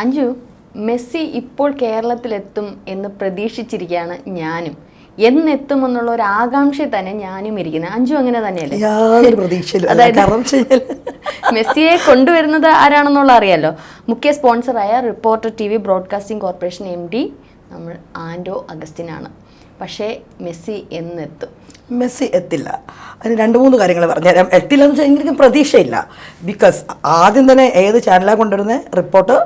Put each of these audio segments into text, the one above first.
Anju, Messi ഇപ്പോൾ കേരളത്തിലെത്തും എന്ന് പ്രതീക്ഷിച്ചിരിക്കുകയാണ് ഞാനും. എന്നെത്തുമെന്നുള്ള ഒരു ആകാംക്ഷ തന്നെ ഞാനും ഇരിക്കുന്നത്. അഞ്ജു അങ്ങനെ തന്നെയല്ലേ? യാതൊരു പ്രതീക്ഷയില്ല. അതായത് മെസ്സിയെ കൊണ്ടുവരുന്നത് ആരാണെന്നുള്ള അറിയാലോ. മുഖ്യ സ്പോൺസറായ reporter TV broadcasting corporation MD നമ്മൾ ആൻഡോ അഗസ്റ്റിനാണ്. പക്ഷേ മെസ്സി എന്നെത്തും? മെസ്സി എത്തില്ല. അതിന് 2-3 കാര്യങ്ങൾ പറഞ്ഞുതരാം. എത്തില്ല എന്ന് വെച്ചാൽ എനിക്ക് പ്രതീക്ഷയില്ല. ബിക്കോസ് ആദ്യം തന്നെ ഏത് ചാനലാണ് കൊണ്ടുവരുന്നത്? റിപ്പോർട്ടർ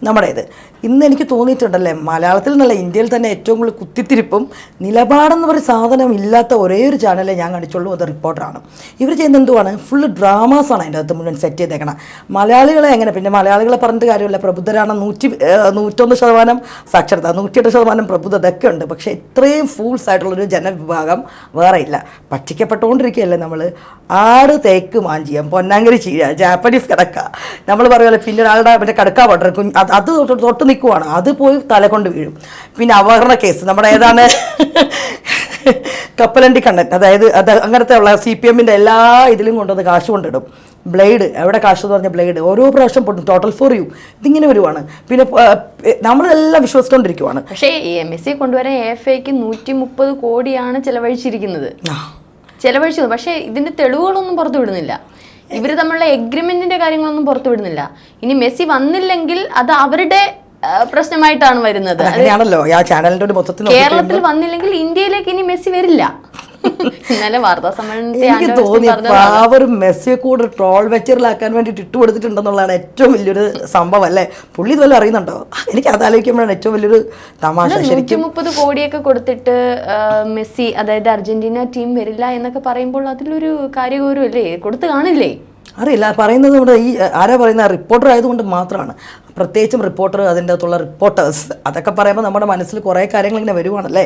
നമ്മുടേത്. ഇന്ന് എനിക്ക് തോന്നിയിട്ടുണ്ടല്ലേ, മലയാളത്തിൽ നിന്നല്ല ഇന്ത്യയിൽ തന്നെ ഏറ്റവും കൂടുതൽ കുത്തിത്തിരിപ്പും നിലപാടെന്ന് പറയുന്ന സാധനം ഇല്ലാത്ത ഒരേ ഒരു ചാനലേ ഞാൻ കണ്ടിച്ചുള്ളൂ, അത് റിപ്പോർട്ടറാണ്. ഇവർ ചെയ്യുന്ന എന്തുവാണ്? ഫുള്ള് ഡ്രാമാസാണ് അതിൻ്റെ അകത്ത് മുഴുവൻ സെറ്റ് ചെയ്തേക്കണം. മലയാളികളെ എങ്ങനെ, പിന്നെ മലയാളികളെ പറഞ്ഞിട്ട് കാര്യമില്ല, പ്രബുദ്ധരാണ്. 101% സാക്ഷരത, 108% പ്രബുദ്ധത ഒക്കെ ഉണ്ട്. പക്ഷേ ഇത്രയും ഫൂൾസ് ആയിട്ടുള്ളൊരു ജനവിഭാഗം വേറെ ഇല്ല. പറ്റിക്കപ്പെട്ടുകൊണ്ടിരിക്കുകയല്ലേ നമ്മൾ. ആട് തേക്ക് മാഞ്ചിയം, പൊന്നാങ്കരി ചീഴ, ജാപ്പനീസ് കിടക്ക, നമ്മൾ പറയുമല്ലോ. പിന്നെ ഒരാളുടെ മറ്റേ കടക്കാ പട്ടർ അത് തൊട്ട് നിൽക്കുവാണ്, അത് പോയി തല കൊണ്ട് വീഴും. പിന്നെ അപഹരണ കേസ് നമ്മുടെ ഏതാണ് കപ്പലണ്ടി കണ്ണൻ, അതായത് അത് അങ്ങനത്തെ ഉള്ള CPM-ൻ്റെ എല്ലാ ഇതിലും കൊണ്ടുവന്ന് കാശ് കൊണ്ടിടും. ബ്ലേഡ് എവിടെ കാശ് എന്ന് പറഞ്ഞ ബ്ലേഡ് ഓരോ പ്രാവശ്യം പൊട്ടും. ടോട്ടൽ ഫോർ യു ഇതിങ്ങനെ വരുവാണ്. പിന്നെ നമ്മളെല്ലാം വിശ്വസിച്ചുകൊണ്ടിരിക്കുവാണ്. പക്ഷേ മെസ്സി കൊണ്ടുവരാൻ AFAക്ക് 130 കോടിയാണ് ചെലവഴിച്ചിരിക്കുന്നത്. പക്ഷേ ഇതിന്റെ തെളിവുകളൊന്നും പുറത്തു വിടുന്നില്ല. ഇവർ തമ്മിലുള്ള എഗ്രിമെന്റിന്റെ കാര്യങ്ങളൊന്നും പുറത്തു വിടുന്നില്ല. ഇനി മെസ്സി വന്നില്ലെങ്കിൽ അത് അവരുടെ പ്രശ്നമായിട്ടാണ് വരുന്നത്. കേരളത്തിൽ വന്നില്ലെങ്കിൽ ഇന്ത്യയിലേക്ക് ഇനി മെസ്സി വരില്ല. ഇന്നലെ വാർത്താ സമ്മേളനത്തിൽ എനിക്ക് തോന്നി അവർ മെസ്സിയെ കൂടെ ട്രോൾ വെച്ചറിലാക്കാൻ വേണ്ടിയിട്ട് ഇട്ടുകൊടുത്തിട്ടുണ്ടെന്നുള്ളതാണ് ഏറ്റവും വലിയൊരു സംഭവം അല്ലേ. പുള്ളി ഇതുപോലെ അറിയുന്നുണ്ടോ? എനിക്ക് അത് ആലോചിക്കുമ്പോഴാണ് ഏറ്റവും വലിയൊരു തമാശ. 130 കോടിയൊക്കെ കൊടുത്തിട്ട് മെസ്സി, അതായത് അർജന്റീന ടീം വരില്ല എന്നൊക്കെ പറയുമ്പോൾ അതിലൊരു കാര്യഗൗരവല്ലേ? കൊടുത്തു കാണില്ലേ? അറിയില്ല. പറയുന്നത് നമ്മുടെ ഈ ആരാ പറയുന്ന റിപ്പോർട്ടർ ആയതുകൊണ്ട് മാത്രമാണ്. പ്രത്യേകിച്ചും റിപ്പോർട്ടർ, അതിൻ്റെ അകത്തുള്ള റിപ്പോർട്ടേഴ്സ്, അതൊക്കെ പറയുമ്പോൾ നമ്മുടെ മനസ്സിൽ കുറേ കാര്യങ്ങൾ ഇങ്ങനെ വരുവാണല്ലേ.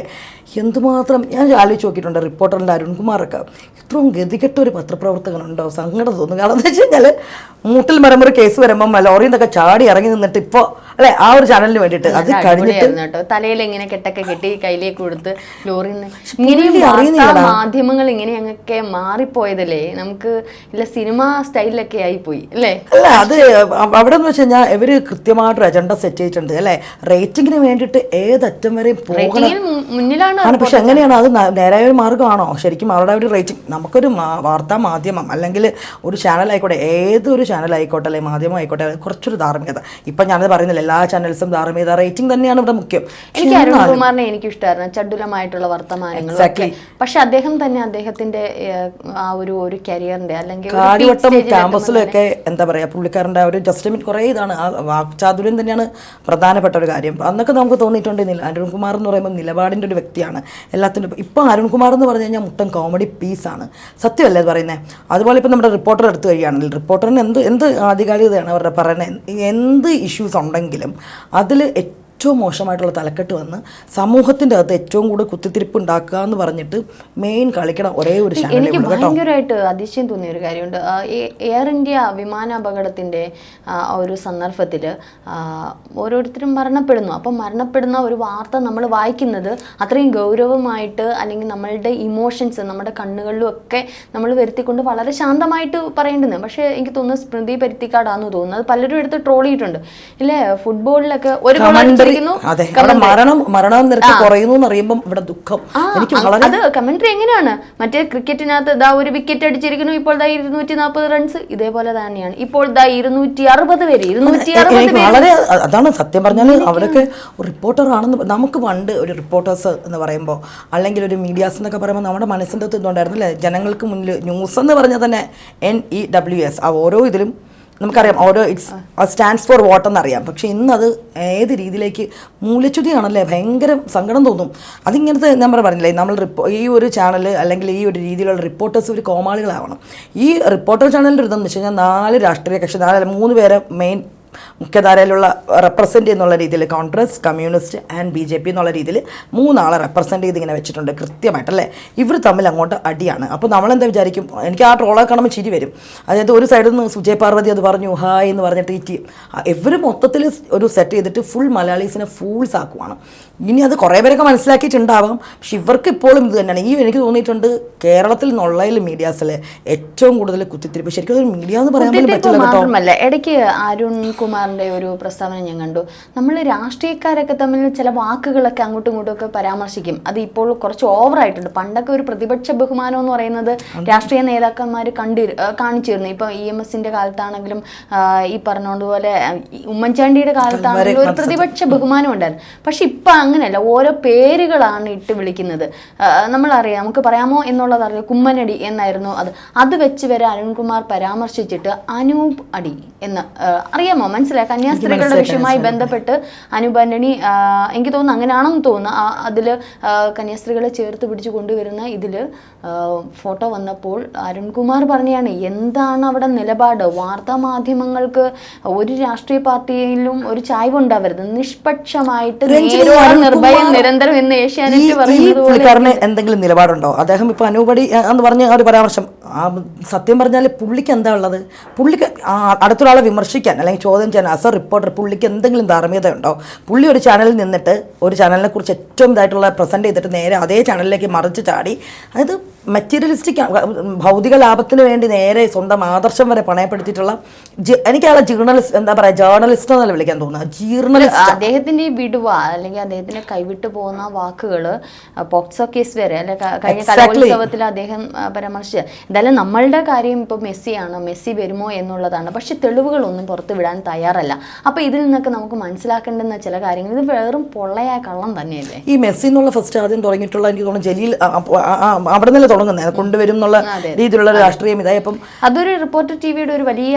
എന്തുമാത്രം ഞാൻ ആലോചിച്ച് നോക്കിയിട്ടുണ്ട്. റിപ്പോർട്ടറിൻ്റെ അരുൺകുമാറൊക്കെ ഇത്രയും ഗതികെട്ട ഒരു പത്രപ്രവർത്തകനുണ്ടോ? സങ്കടം തോന്നും. കാരണം എന്താ വെച്ച് കഴിഞ്ഞാൽ മൂട്ടിൽ മരമൊരു കേസ് വരുമ്പം ലോറിയിൽ നിന്നൊക്കെ ചാടി ഇറങ്ങി നിന്നിട്ട് ഇപ്പോൾ അല്ലെ ആ ഒരു ചാനലിന് വേണ്ടിയിട്ട് അത് കഴിഞ്ഞിട്ട് തലയിൽ ഇങ്ങനെ കെട്ടൊക്കെ കെട്ടി കയ്യിലേക്ക് കൊടുത്ത് ലോറിയിൽ മാധ്യമങ്ങൾ ഇങ്ങനെ അങ്ങൊക്കെ മാറിപ്പോയതല്ലേ. നമുക്ക് ഇല്ല സിനിമ സ്റ്റൈലിലൊക്കെ ആയിപ്പോയി അല്ലേ? അല്ല, അത് അവിടെ എന്ന് വെച്ച് കഴിഞ്ഞാൽ ഇവര് കൃത്യമായിട്ടൊരു അജണ്ട സെറ്റ് ചെയ്തിട്ടുണ്ട് അല്ലെ. റേറ്റിംഗിന് വേണ്ടിയിട്ട് ഏതറ്റം വരെയും പോകണം. പക്ഷെ എങ്ങനെയാണ് അത് നേരായ ഒരു മാർഗ്ഗമാണോ ശരിക്കും? അവരുടെ ഒരു റേറ്റിംഗ്, നമുക്കൊരു വാർത്താ മാധ്യമം അല്ലെങ്കിൽ ഒരു ചാനൽ ആയിക്കോട്ടെ, ഏതൊരു ചാനൽ ആയിക്കോട്ടെ അല്ലെങ്കിൽ മാധ്യമം ആയിക്കോട്ടെ, കുറച്ചൊരു ധാർമ്മികത. ഇപ്പം ഞാനത് പറയുന്നില്ല, എല്ലാ ചാനൽസും ധാർമ്മികത, റേറ്റിംഗ് തന്നെയാണ് ഇവിടെ മുഖ്യം. എനിക്ക് അരുൺകുമാറിനെ എനിക്ക് ഇഷ്ടമായിരുന്നു, ചടുലമായിട്ടുള്ള വർത്തമാനങ്ങൾ. പക്ഷെ അദ്ദേഹം തന്നെ അദ്ദേഹത്തിന്റെ ആ ഒരു കരിയറിന്റെ അല്ലെങ്കിൽ കാര്യവട്ടം ക്യാമ്പസിലൊക്കെ എന്താ പറയുക, പുള്ളിക്കാരൻ്റെ ഒരു ജസ്റ്റ്മെന്റ് കുറേ ഇതാണ്. ആ വാക്ചാതുര്യം തന്നെയാണ് പ്രധാനപ്പെട്ട ഒരു കാര്യം. അന്നൊക്കെ നമുക്ക് തോന്നിയിട്ടുണ്ടെന്നില്ല. അരുൺകുമാർ എന്ന് പറയുമ്പോൾ നിലപാടിൻ്റെ ഒരു വ്യക്തിയാണ് എല്ലാത്തിനും. ഇപ്പം അരുൺകുമാർ എന്ന് പറഞ്ഞു കഴിഞ്ഞാൽ മുട്ടൻ കോമഡി പീസാണ്. സത്യമല്ലേ അത് പറയുന്നത്? അതുപോലെ ഇപ്പം നമ്മുടെ റിപ്പോർട്ടർ എടുത്തു കഴിയുകയാണെങ്കിൽ റിപ്പോർട്ടറിന് എന്ത് ആധികാരികതയാണ് അവരുടെ പറയുന്നത്. എന്ത് ഇഷ്യൂസ് ഉണ്ടെങ്കിലും അതിൽ ഏറ്റവും മോശമായിട്ടുള്ള തലക്കെട്ട് വന്ന് സമൂഹത്തിൻ്റെ അകത്ത് ഏറ്റവും കൂടുതൽ കുത്തിത്തിരിപ്പ് ഉണ്ടാക്കുക എന്ന് പറഞ്ഞിട്ട് മെയിൻ കളിക്കണം ഒരേ ഒരു ചാനൽ. എനിക്ക് ഭയങ്കരമായിട്ട് അതിശയം തോന്നിയ ഒരു കാര്യമുണ്ട്. എയർ ഇന്ത്യ വിമാന അപകടത്തിൻ്റെ ഒരു സന്ദർഭത്തിൽ ഓരോരുത്തരും മരണപ്പെടുന്നു. അപ്പം മരണപ്പെടുന്ന ഒരു വാർത്ത നമ്മൾ വായിക്കുന്നത് അത്രയും ഗൗരവമായിട്ട്, അല്ലെങ്കിൽ നമ്മളുടെ ഇമോഷൻസ് നമ്മുടെ കണ്ണുകളിലും ഒക്കെ നമ്മൾ വരുത്തിക്കൊണ്ട് വളരെ ശാന്തമായിട്ട് പറയേണ്ടത്. പക്ഷേ എനിക്ക് തോന്നുന്നു സ്മൃതി പരുത്തിക്കാടാന്ന് തോന്നുന്നു, അത് പലരും എടുത്ത് ട്രോൾ ചെയ്തിട്ടുണ്ട് ഇല്ലേ. ഫുട്ബോളിലൊക്കെ ഒരു മരണം നിരക്ക് കുറയുന്നു എന്ന് അറിയുമ്പോൾ ഇവിടെ ദുഃഖം. എനിക്ക് അത് കമന്ററി എങ്ങനെയാണ്? മറ്റേ ക്രിക്കറ്റിനകത്ത് ഇതാ ഒരു വിക്കറ്റ് അടിച്ചിരിക്കുന്നു, ഇപ്പോൾ 240 റൺസ്. ഇതേപോലെ തന്നെയാണ് ഇപ്പോൾ 260 പേര്. വളരെ അതാണ് സത്യം പറഞ്ഞാൽ. അവരൊക്കെ റിപ്പോർട്ടർ ആണെന്ന് നമുക്ക് പണ്ട് ഒരു റിപ്പോർട്ടേഴ്സ് എന്ന് പറയുമ്പോൾ അല്ലെങ്കിൽ ഒരു മീഡിയാസ് എന്നൊക്കെ പറയുമ്പോൾ നമ്മുടെ മനസ്സിൻ്റെ അകത്ത് ഇതുണ്ടായിരുന്നു അല്ലേ. ജനങ്ങൾക്ക് മുന്നിൽ ന്യൂസ് എന്ന് പറഞ്ഞാൽ തന്നെ NEWS ആ ഓരോ ഇതിലും നമുക്കറിയാം, ഓരോ സ്റ്റാൻഡ്സ് ഫോർ വാട്ട് എന്നറിയാം. പക്ഷെ ഇന്നത് ഏത് രീതിയിലേക്ക് മൂലച്യുതിയാണല്ലേ. ഭയങ്കര സങ്കടം തോന്നും. അതിങ്ങനത്തെ നമ്മൾ പറഞ്ഞില്ലേ, നമ്മൾ ഈ ഒരു ചാനൽ അല്ലെങ്കിൽ ഈ ഒരു രീതിയിലുള്ള റിപ്പോർട്ടേഴ്സ് ഒരു കോമാളികളാവണം. ഈ റിപ്പോർട്ടർ ചാനലിൻ്റെ ഇതെന്ന് വെച്ച് കഴിഞ്ഞാൽ 4 രാഷ്ട്രീയ കക്ഷി, 3 പേരെ മെയിൻ മുഖ്യധാരയിലുള്ള റെപ്രസെൻ്റ് എന്നുള്ള രീതിയിൽ കോൺഗ്രസ്, കമ്മ്യൂണിസ്റ്റ് ആൻഡ് BJP എന്നുള്ള രീതിയിൽ 3 ആളെ റെപ്രസെൻ്റ് ചെയ്ത് ഇങ്ങനെ വെച്ചിട്ടുണ്ട് കൃത്യമായിട്ടല്ലേ. ഇവർ തമ്മിൽ അങ്ങോട്ട് അടിയാണ്. അപ്പോൾ നമ്മളെന്താ വിചാരിക്കും? എനിക്ക് ആ ട്രോളൊക്കെ കാണുമ്പോൾ ചിരി വരും. അതായത് ഒരു സൈഡിൽ നിന്ന് സുജയ് പാർവതി അത് പറഞ്ഞു ഹായ് എന്ന് പറഞ്ഞിട്ട് ഇവർ മൊത്തത്തിൽ ഒരു സെറ്റ് ചെയ്തിട്ട് ഫുൾ മലയാളീസിനെ ഫൂൾസ് ആക്കുവാണ്. ഇനി അത് കുറേ പേരൊക്കെ മനസ്സിലാക്കിയിട്ടുണ്ടാവാം. പക്ഷെ ഇവർക്ക് ഇപ്പോഴും ഇത് തന്നെയാണ്. എനിക്ക് തോന്നിയിട്ടുണ്ട് കേരളത്തിൽ നിന്നുള്ള മീഡിയാസിലെ ഏറ്റവും കൂടുതൽ കുത്തിത്തിരിപ്പ്. ശരിക്കും ഒരു മീഡിയ എന്ന് പറയാൻ പറ്റില്ല. ഇടയ്ക്ക് അരുൺകുമാർ അരുൺകുമാറിൻ്റെ ഒരു പ്രസ്താവന ഞാൻ കണ്ടു. നമ്മൾ രാഷ്ട്രീയക്കാരൊക്കെ തമ്മിൽ ചില വാക്കുകളൊക്കെ അങ്ങോട്ടും ഇങ്ങോട്ടും ഒക്കെ പരാമർശിക്കും. അത് ഇപ്പോൾ കുറച്ച് ഓവറായിട്ടുണ്ട്. പണ്ടൊക്കെ ഒരു പ്രതിപക്ഷ ബഹുമാനം എന്ന് പറയുന്നത് രാഷ്ട്രീയ നേതാക്കന്മാർ കാണിച്ചിരുന്നു. ഇപ്പം EMSന്റെ കാലത്താണെങ്കിലും ഈ പറഞ്ഞതുപോലെ ഉമ്മൻചാണ്ടിയുടെ കാലത്താണെങ്കിലും ഒരു പ്രതിപക്ഷ ബഹുമാനം ഉണ്ടായിരുന്നു. പക്ഷെ ഇപ്പം അങ്ങനെയല്ല, ഓരോ പേരുകളാണ് ഇട്ട് വിളിക്കുന്നത്. നമ്മളറിയാം, നമുക്ക് പറയാമോ എന്നുള്ളത് അറിയാം. കുമ്മനടി എന്നായിരുന്നു അത് വെച്ച് വരെ അരുൺകുമാർ പരാമർശിച്ചിട്ട് അനൂപ് അടി എന്ന് അറിയാമോ, മനസ്സിലായി? കന്യാസ്ത്രീകളുടെ വിഷയവുമായി ബന്ധപ്പെട്ട് അനൂപ് ആന്റണി, എനിക്ക് തോന്നുന്നു അങ്ങനെയാണെന്ന് തോന്നുന്നു, അതിൽ കന്യാസ്ത്രീകളെ ചേർത്ത് പിടിച്ച് കൊണ്ടുവരുന്ന ഇതിൽ ഫോട്ടോ വന്നപ്പോൾ അരുൺകുമാർ പറഞ്ഞാണ് എന്താണ് അവിടെ നിലപാട്. വാർത്താ മാധ്യമങ്ങൾക്ക് ഒരു രാഷ്ട്രീയ പാർട്ടിയിലും ഒരു ചായ്വുണ്ടാവരുത്, നിഷ്പക്ഷമായിട്ട് നിർഭയം നിരന്തരം എന്ന് ഏഷ്യാനെറ്റ് പറയുന്നത്. എന്തെങ്കിലും നിലപാടുണ്ടോ അദ്ദേഹം? ഇപ്പൊ അനൂപടി എന്ന് പറഞ്ഞ ഒരു പരാമർശം, സത്യം പറഞ്ഞാൽ പുള്ളിക്ക് എന്താ ഉള്ളത്? പുള്ളിക്ക് അടുത്തൊരാളെ വിമർശിക്കാൻ അല്ലെങ്കിൽ ചോദ്യം ചെയ്യാൻ ആസ് എ റിപ്പോർട്ടർ പുള്ളിക്ക് എന്തെങ്കിലും ധാർമ്മികത ഉണ്ടോ? പുള്ളി ഒരു ചാനലിൽ നിന്നിട്ട് ഒരു ചാനലിനെ കുറിച്ച് ഏറ്റവും ഇതായിട്ടുള്ള പ്രസന്റ് ചെയ്തിട്ട് നേരെ അതേ ചാനലിലേക്ക് മറിച്ച് ചാടി, അതായത് മെറ്റീരിയലിസ്റ്റിക് ഭൗതിക ലാഭത്തിന് വേണ്ടി നേരെ സ്വന്തം ആദർശം വരെ പണയപ്പെടുത്തിയിട്ടുള്ള എനിക്കയാളെ ജേർണലിസ്റ്റ്, എന്താ പറയുക, ജേർണലിസ്റ്റ് എന്നല്ല വിളിക്കാൻ തോന്നുന്നത്, ജേർണലിസ്റ്റ്. അദ്ദേഹത്തിന്റെ ഈ വിടുവ അല്ലെങ്കിൽ അദ്ദേഹത്തിന് കൈവിട്ടു പോകുന്ന വാക്കുകൾ പോക്സോ കേസ് വരെ അല്ലെ കഴിഞ്ഞ കലോത്സവത്തിൽ അദ്ദേഹം പരാമർശിച്ച. എന്തായാലും നമ്മളുടെ കാര്യം ഇപ്പോൾ മെസ്സിയാണ്, മെസ്സി വരുമോ എന്നുള്ളതാണ്. പക്ഷെ തെളിവുകളൊന്നും പുറത്തു വിടാൻ തയ്യാറല്ല. അപ്പോൾ ഇതിൽ നിന്നൊക്കെ നമുക്ക് മനസ്സിലാക്കേണ്ടുന്ന ചില കാര്യങ്ങൾ, ഇത് വെറും പൊള്ളയായ കള്ളം തന്നെയല്ലേ. ഈ മെസ്സി എന്നുള്ള ഫസ്റ്റ് ആദ്യം തുടങ്ങിയിട്ടുള്ള എനിക്ക് തോന്നുന്നു ജലീൽ അവിടെ നിന്നല്ലേ തുടങ്ങുന്നത്, കൊണ്ടുവരും എന്നുള്ള രീതിയിലുള്ള രാഷ്ട്രീയം ഇതായപ്പം അതൊരു റിപ്പോർട്ടർ ടിവിയുടെ ഒരു വലിയ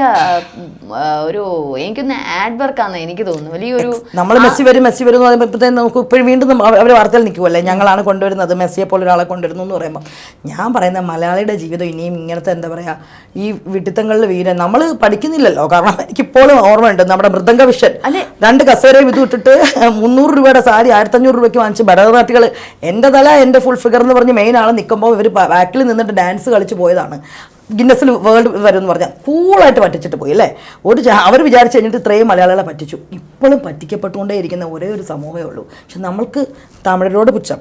ഒരു എനിക്കൊന്ന് ആഡ് വർക്കാന്ന് എനിക്ക് തോന്നുന്നു. വലിയൊരു നമ്മൾ മെസ്സി വരും എന്ന് പറയുമ്പോൾ നമുക്ക് ഇപ്പോഴും വീണ്ടും അവർ വാർത്തയിൽ നിൽക്കുമല്ലേ, ഞങ്ങളാണ് കൊണ്ടുവരുന്നത്, മെസ്സിയെ പോലെ ഒരാളെ കൊണ്ടുവരുന്നു എന്ന് പറയുമ്പോൾ ഞാൻ പറയുന്ന മലയാളിയുടെ ജീവിതം ഇനിയും ഇങ്ങനത്തെ എന്താ പറയുക ഈ വിഡിത്തങ്ങളിൽ വീരൻ നമ്മൾ പഠിക്കുന്നില്ലല്ലോ. കാരണം എനിക്കിപ്പോഴും ഓർമ്മയുണ്ട് നമ്മുടെ മൃദംഗ വിഷൻ 2 കസേരയും ഇത് വിട്ടിട്ട് 300 രൂപയുടെ സാരി 1500 രൂപയ്ക്ക് വാങ്ങിച്ച് ഭരതനാട്യങ്ങൾ എൻ്റെ തല എൻ്റെ ഫുൾ ഫിഗർ എന്ന് പറഞ്ഞ് മെയിൻ ആൾ നിൽക്കുമ്പോൾ ഇവർ ബാക്കിൽ നിന്നിട്ട് ഡാൻസ് കളിച്ച് പോയതാണ്. ഗിന്നസിൽ വേൾഡ് വരും എന്ന് പറഞ്ഞാൽ കൂളായിട്ട് പറ്റിച്ചിട്ട് പോയി അല്ലേ. അവർ വിചാരിച്ച് കഴിഞ്ഞിട്ട് ഇത്രയും മലയാളികളെ പറ്റിച്ചു. ഇപ്പോഴും പറ്റിക്കപ്പെട്ടുകൊണ്ടേ ഇരിക്കുന്ന ഒരേ ഒരു സമൂഹമേ ഉള്ളൂ. പക്ഷെ നമ്മൾക്ക് തമിഴരോട് പുച്ഛം,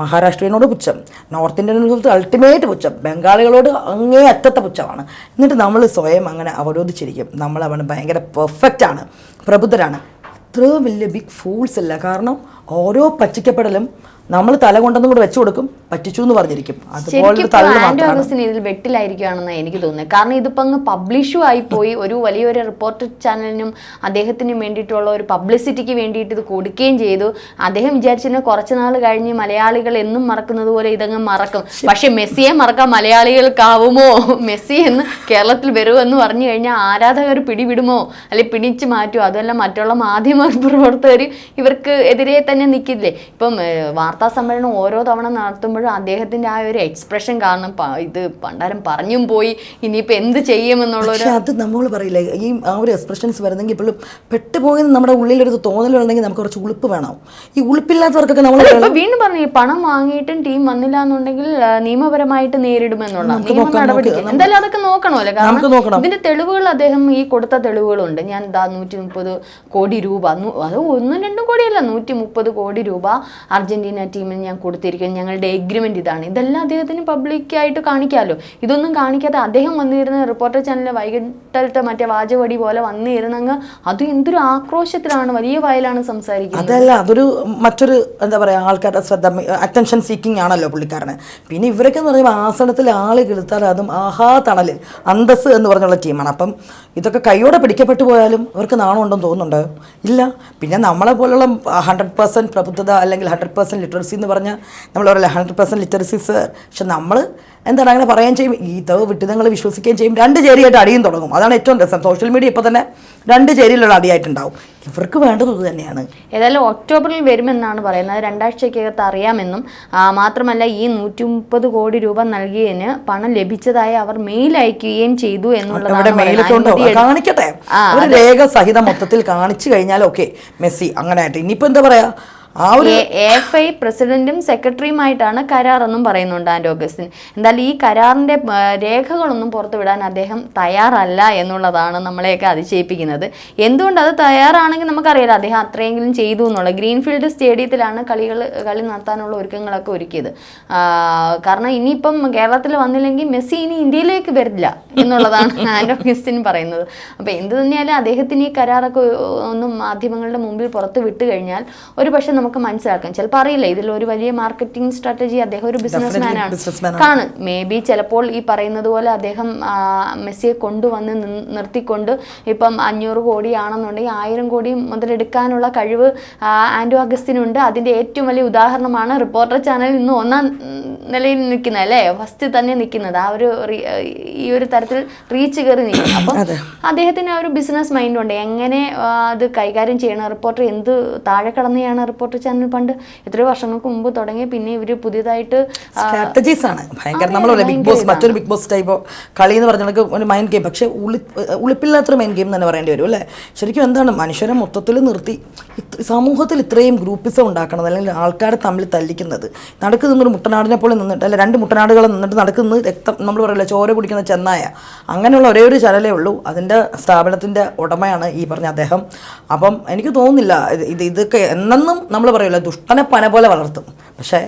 മഹാരാഷ്ട്രീയനോട് പുച്ഛം, നോർത്ത് ഇന്ത്യനോട് അൾട്ടിമേറ്റ് പുച്ഛം, ബംഗാളികളോട് അങ്ങേ അറ്റത്തെ പുച്ഛമാണ്. എന്നിട്ട് നമ്മൾ സ്വയം അങ്ങനെ അവരോധിച്ചിരിക്കും. നമ്മളവന് ഭയങ്കര പെർഫെക്റ്റാണ്, പ്രബുദ്ധരാണ്. ഇത്രയും വലിയ ബിഗ് ഫൂൾസ് അല്ല. കാരണം ഓരോ പറ്റിക്കപ്പെടലും നമ്മൾ തല കൊണ്ടൊന്നും കൂടെ വെച്ചു കൊടുക്കും, പറ്റിച്ചു എന്ന് പറഞ്ഞിരിക്കും. ഇതിൽ വെട്ടിലായിരിക്കുകയാണെന്നാണ് എനിക്ക് തോന്നുന്നത്. കാരണം ഇതിപ്പോ അങ്ങ് പബ്ലിഷും ആയിപ്പോയി. ഒരു വലിയൊരു റിപ്പോർട്ടർ ചാനലിനും അദ്ദേഹത്തിനും വേണ്ടിയിട്ടുള്ള ഒരു പബ്ലിസിറ്റിക്ക് വേണ്ടിയിട്ട് ഇത് കൊടുക്കുകയും ചെയ്തു. അദ്ദേഹം വിചാരിച്ചിരുന്ന കുറച്ച് നാൾ കഴിഞ്ഞ് മലയാളികൾ എന്നും മറക്കുന്നത് പോലെ ഇതങ്ങ് മറക്കും. പക്ഷെ മെസ്സിയെ മറക്കാൻ മലയാളികൾക്കാവുമോ? മെസ്സി എന്ന് കേരളത്തിൽ വരുമെന്ന് പറഞ്ഞു കഴിഞ്ഞാൽ ആരാധകർ പിടിവിടുമോ, അല്ലെങ്കിൽ പിടിച്ചു മാറ്റുമോ? അതുമല്ല മറ്റുള്ള മാധ്യമ പ്രവർത്തകർ ഇവർക്ക് എതിരെ തന്നെ നിൽക്കില്ലേ? ഇപ്പം വാർത്താ സമ്മേളനം ഓരോ തവണ നടത്തുമ്പോഴും അദ്ദേഹത്തിന്റെ ആ ഒരു എക്സ്പ്രഷൻ കാരണം ഇത് പണ്ടാരം പറഞ്ഞും പോയി, ഇനിയിപ്പോൾ എന്ത് ചെയ്യുമെന്നുള്ളൊരു അത് നമ്മൾ പറയില്ലേ, ഈ ആ ഒരു എക്സ്പ്രഷൻസ് വരുന്നെങ്കിൽ ഇപ്പോഴും പെട്ടുപോയെന്ന് നമ്മുടെ ഉള്ളിലൊരു തോന്നലുണ്ടെങ്കിൽ നമുക്ക് കുറച്ച് ഉളുപ്പ് വേണം. ഈ ഉളുപ്പില്ലാത്തവർക്കൊക്കെ നമ്മൾ വീണ്ടും പറഞ്ഞു പണം വാങ്ങിയിട്ടും ടീം വന്നില്ല എന്നുണ്ടെങ്കിൽ നിയമപരമായിട്ട് നേരിടുമെന്നുള്ള നിയമ നടപടി എന്തായാലും അതൊക്കെ നോക്കണമല്ലോ. കാരണം ഇതിന്റെ തെളിവുകൾ അദ്ദേഹം ഈ കൊടുത്ത തെളിവുകളുണ്ട്. ഞാൻ 130 കോടി രൂപ, അത് 1-2 കോടിയല്ല, 130 കോടി രൂപ അർജന്റീന ടീമിന് ഞാൻ കൊടുത്തിരിക്കുന്നു, ഞങ്ങളുടെ എഗ്രിമെന്റ് ഇതാണ്. ഇതെല്ലാം അദ്ദേഹത്തിന് പബ്ലിക്കായിട്ട് കാണിക്കാമല്ലോ. ഇതൊന്നും കാണിക്കാതെ അദ്ദേഹം വന്നിരുന്ന റിപ്പോർട്ടർ ചാനലിലെ വൈകിട്ടത്തെ മറ്റേ വാചകടി പോലെ വന്നിരുന്നങ്ങ് അത് എന്തൊരു ആക്രോശത്തിലാണ്, വലിയ വായിലാണ് സംസാരിക്കുന്നത്. അതല്ല, അതൊരു മറ്റൊരു എന്താ പറയുക ആൾക്കാരുടെ ശ്രദ്ധ, അറ്റൻഷൻ സീക്കിംഗ് ആണല്ലോ പുള്ളിക്കാരന്. പിന്നെ ഇവരൊക്കെ എന്ന് പറയുമ്പോൾ ആസനത്തിൽ ആൾ കിടത്താൽ അതും ആഹാ തണല് അന്തസ് എന്ന് പറഞ്ഞുള്ള ടീമാണ്. അപ്പം ഇതൊക്കെ കൈയോടെ പിടിക്കപ്പെട്ടു പോയാലും അവർക്ക് നാണം ഉണ്ടെന്ന് തോന്നുന്നുണ്ട്? ഇല്ല. പിന്നെ നമ്മളെ പോലുള്ള 100% പ്രബുദ്ധത അല്ലെങ്കിൽ 100% ലിറ്ററസി എന്ന് പറഞ്ഞാൽ നമ്മൾ പറയില്ല 100% ലിറ്ററസി സർ. പക്ഷെ നമ്മൾ എന്താണ് അങ്ങനെ പറയുകയും ചെയ്യും, ഈ വിട്ടിതങ്ങൾ വിശ്വസിക്കുകയും ചെയ്യും. 2 ചേരിയായിട്ട് അടിയും തുടങ്ങും. അതാണ് ഏറ്റവും രസം. സോഷ്യൽ മീഡിയ ഇപ്പോൾ തന്നെ 2 ചേരിയിലുള്ള അടിയായിട്ടുണ്ടാവും. ഇവർക്ക് വേണ്ടത് ഇത് തന്നെയാണ്. ഏതായാലും ഒക്ടോബറിൽ വരുമെന്നാണ് പറയുന്നത്. 2 ആഴ്ചക്കകത്ത് അറിയാമെന്നും മാത്രമല്ല ഈ 130 കോടി രൂപ നൽകിയതിന് പണം ലഭിച്ചതായി അവർ മെയിൽ അയക്കുകയും ചെയ്തു എന്നുള്ളതാണ്. കാണിക്കട്ടെ, ഒരു രേഖ സഹിതം മൊത്തത്തിൽ കാണിച്ചു കഴിഞ്ഞാൽ ഓക്കെ മെസ്സി അങ്ങനെ ആയിട്ട്. ഇനിയിപ്പോൾ എന്താ പറയാ, ആ ഒരു AFI പ്രസിഡന്റും സെക്രട്ടറിയുമായിട്ടാണ് കരാറെന്നും പറയുന്നുണ്ട് ആൻഡോ അഗസ്റ്റിൻ. എന്തായാലും ഈ കരാറിന്റെ രേഖകളൊന്നും പുറത്തുവിടാൻ അദ്ദേഹം തയ്യാറല്ല എന്നുള്ളതാണ് നമ്മളെയൊക്കെ അതിശയിപ്പിക്കുന്നത്. എന്തുകൊണ്ട് അത് തയ്യാറാണെങ്കിൽ നമുക്കറിയാലോ, അദ്ദേഹം അത്രയെങ്കിലും ചെയ്തു എന്നുള്ളത്. ഗ്രീൻഫീൽഡ് സ്റ്റേഡിയത്തിലാണ് കളി നടത്താനുള്ള ഒരുക്കങ്ങളൊക്കെ ഒരുക്കിയത്. കാരണം ഇനിയിപ്പം കേരളത്തിൽ വന്നില്ലെങ്കിൽ മെസ്സി ഇനി ഇന്ത്യയിലേക്ക് വരില്ല എന്നുള്ളതാണ് ആൻഡോ അഗസ്റ്റിൻ പറയുന്നത്. അപ്പോൾ എന്ത് തന്നെയാലും അദ്ദേഹത്തിന് ഈ കരാറൊക്കെ ഒന്നും മാധ്യമങ്ങളുടെ മുമ്പിൽ പുറത്ത് വിട്ട് കഴിഞ്ഞാൽ ഒരു പക്ഷെ നമുക്ക് മനസ്സിലാക്കാം. ചിലപ്പോൾ അറിയില്ല, ഇതിൽ ഒരു വലിയ മാർക്കറ്റിംഗ് സ്ട്രാറ്റജി, അദ്ദേഹം ഒരു ബിസിനസ്മാനാണ് കാണും. മേ ബി ചിലപ്പോൾ ഈ പറയുന്നത് പോലെ അദ്ദേഹം മെസ്സിയെ കൊണ്ടുവന്ന് നിർത്തിക്കൊണ്ട് ഇപ്പം 500 കോടിയാണെന്നുണ്ടെങ്കിൽ 1000 കോടി മുതലെടുക്കാനുള്ള കഴിവ് ആൻഡോ അഗസ്റ്റിനുണ്ട്. അതിൻ്റെ ഏറ്റവും വലിയ ഉദാഹരണമാണ് റിപ്പോർട്ടർ ചാനൽ ഇന്ന് 1ാം നിലയിൽ നിൽക്കുന്നത്, അല്ലേ, ഫസ്റ്റ് തന്നെ നിൽക്കുന്നത്, ആ ഒരു ഈ ഒരു തരത്തിൽ റീച്ച് കയറി നിൽക്കുന്നത്. അപ്പം അദ്ദേഹത്തിന് ആ ഒരു ബിസിനസ് മൈൻഡ് ഉണ്ട്, എങ്ങനെ അത് കൈകാര്യം ചെയ്യണം. റിപ്പോർട്ടർ എന്ത് താഴെ കടന്നെയാണ് റിപ്പോർട്ടർ ചാനൽ പണ്ട് എത്രയോ വർഷങ്ങൾക്ക് മുമ്പ് തുടങ്ങി. പിന്നെ ഇവർ പുതിയതായിട്ട് സ്ട്രാറ്റജീസ് ആണ് ഭയങ്കര. നമ്മളെ ബിഗ് ബോസ്, മറ്റൊരു ബിഗ് ബോസ് ടൈപ്പ് കളി എന്ന് പറഞ്ഞാൽ ഒരു മൈൻഡ് ഗെയിം, പക്ഷേ ഉളിപ്പില്ലാത്തൊരു മൈൻഡ് ഗെയിം തന്നെ പറയേണ്ടി വരും, അല്ലേ. ശരിക്കും എന്താണ് മനുഷ്യരെ മൊത്തത്തിൽ നിർത്തി സമൂഹത്തിൽ ഇത്രയും ഗ്രൂപ്പിസം ഉണ്ടാക്കണത്, അല്ലെങ്കിൽ ആൾക്കാരെ തമ്മിൽ തല്ലിക്കുന്നത്. നടുക്ക് നിന്നൊരു മുട്ടനാടിനെ പോലെ നിന്നിട്ട്, അല്ലെ 2 മുട്ടനാടുകൾ നിന്നിട്ട് നടക്കുന്നത് രക്തം, നമ്മൾ പറയില്ല ചോര കുടിക്കുന്ന ചെന്നായ, അങ്ങനെയുള്ള ഒരേ ഒരു ചാനലേ ഉള്ളൂ. അതിൻ്റെ സ്ഥാപനത്തിൻ്റെ ഉടമയാണ് ഈ പറഞ്ഞ അദ്ദേഹം. അപ്പം എനിക്ക് തോന്നുന്നില്ല ഇതൊക്കെ എന്നും നമ്മൾ പറയില്ല ദുഷ്ടനെ പന പോലെ വളർത്തും. പക്ഷേ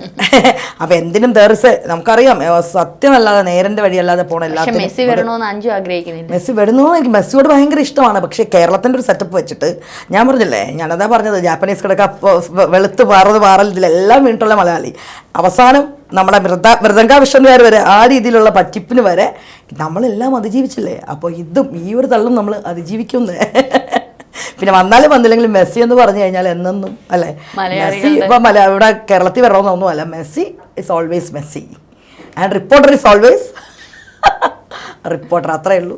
അപ്പം എന്തിനും തേറിസ് നമുക്കറിയാം, സത്യമല്ലാതെ നേരൻ്റെ വഴിയല്ലാതെ പോകണം. എല്ലാത്തിനും മെസ്സി വരുന്നോ, എനിക്ക് മെസ്സിയോട് ഭയങ്കര ഇഷ്ടമാണ്. പക്ഷേ കേരളത്തിൻ്റെ ഒരു സെറ്റപ്പ് വെച്ചിട്ട് ഞാൻ പറഞ്ഞില്ലേ, ഞാനതാ പറഞ്ഞത്, ജാപ്പനീസ് കിടക്ക വെളുത്ത് പാറതിലെല്ലാം വീണിട്ടുള്ള മലയാളി അവസാനം നമ്മുടെ മൃദംഗ വിഷ്ണുകാർ വരെ ആ രീതിയിലുള്ള പറ്റിപ്പിന് വരെ നമ്മളെല്ലാം അതിജീവിച്ചില്ലേ. അപ്പോൾ ഇതും ഈ ഒരു തള്ളും നമ്മൾ അതിജീവിക്കുന്നേ. പിന്നെ വന്നാലും വന്നില്ലെങ്കിലും മെസ്സി എന്ന് പറഞ്ഞു കഴിഞ്ഞാൽ എന്നെന്നും, അല്ലേ, മെസ്സി ഇപ്പം ഇവിടെ കേരളത്തിൽ വരണമെന്നൊന്നും അല്ല, Messi is always Messi and reporter is always reporter, അത്രയേ ഉള്ളൂ.